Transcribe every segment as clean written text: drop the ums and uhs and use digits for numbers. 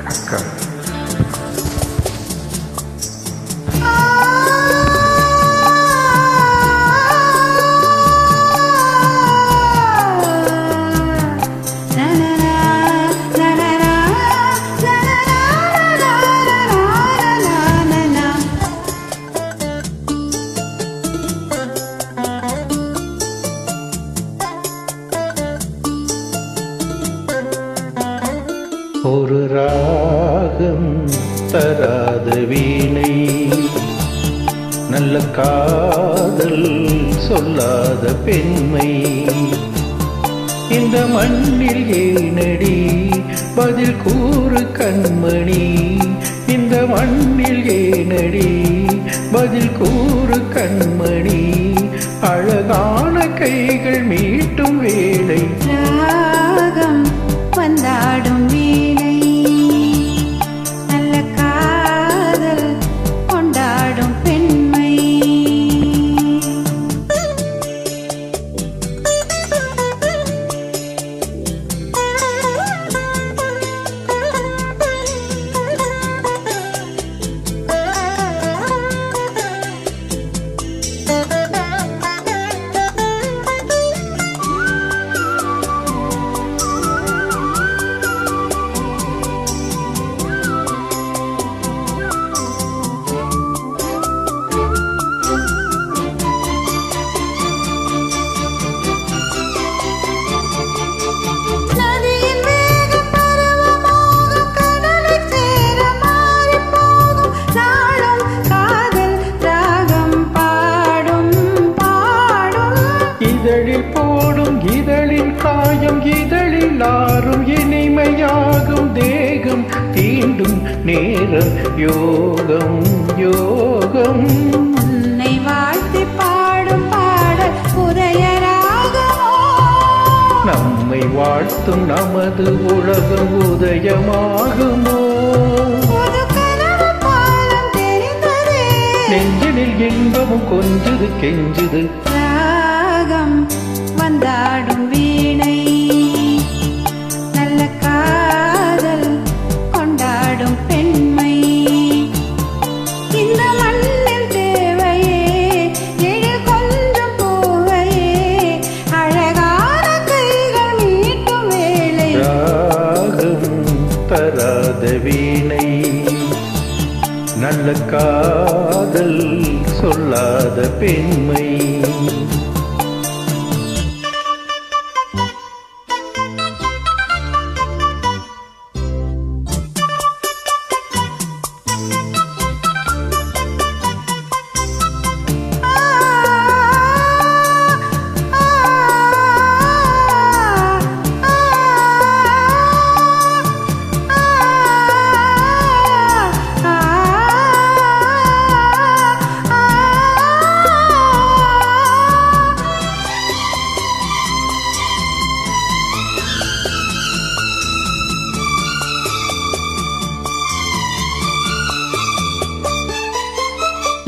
வணக்கம். ஒரு ராகம் தராத வீணை, நல்ல காதல் சொல்லாத பெண்மை, இந்த மண்ணில் ஏனடி பதில் கூறு கண்மணி, இந்த மண்ணில் ஏனடி பதில் கூறு கண்மணி, அழகான கைகள் மீட்டும் வேளை ராகம் வந்தாடும் வீணை, நல்ல காதல் கொண்டாடும் பெண்மை. போடும் இதழில் காயம், இதழில் ஆறும் இனிமையாகும் தேகம் தீண்டும் நேரம் யோகம் யோகம். உன்னை வாழ்த்தி பாடும் பாடல் உதயராகமோ, நம்மை வாழ்த்தும் நமது உலகம் உதயமாகுமோ. நெஞ்சினில் இன்பமும் கொஞ்சது கெஞ்சுது, ராகம் வந்தாடும் வீணை, நல்ல காதல் கொண்டாடும் பெண்மை, இந்த மண்ணில் தேவையே எழில் கொஞ்சம் பூவையே, அழகான கைகள் மீட்டும் வேளை ராகம் தராத வீணை, நல்ல காதல் சொல்லாத பெண்மை.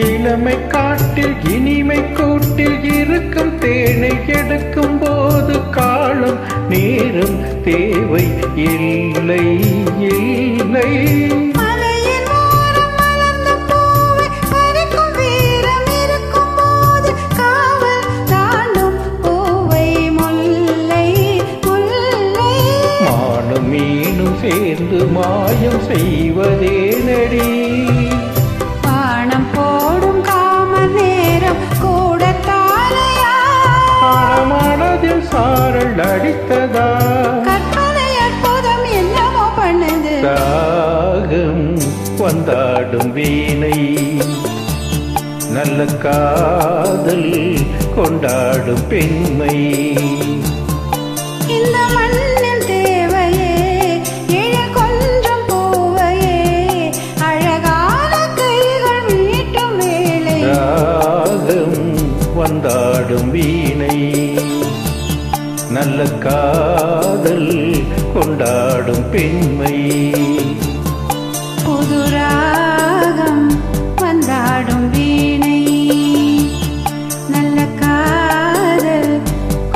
இளமை காட்டில் இனிமை கூட்டில் இருக்கும் தேனை எடுக்கும் போது காலம் நேரம் தேவை இல்லை இல்லை. மானும் மீனும் சேர்ந்து மாயம் செய்வதே நடி, மனதில் சாரல் அடித்ததா, கற்பனை அற்புதம் என்னமோ பண்ணது. ராகம் வந்தாடும் வீணை, நல்ல காதல் கொண்டாடும் பெண்மை, இந்த மண்ணில் தேவையே எழில் கொஞ்சம் பூவையே, அழகான கைகள் மீட்டும் வேளை ராகம் வந்தாடும் வீணை, நல்ல காதல் கொண்டாடும் பெண்மை. புது ராகம் வந்தாடும் வீணை, நல்ல காதல்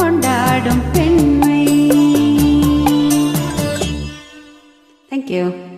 கொண்டாடும் பெண்மை. Thank you.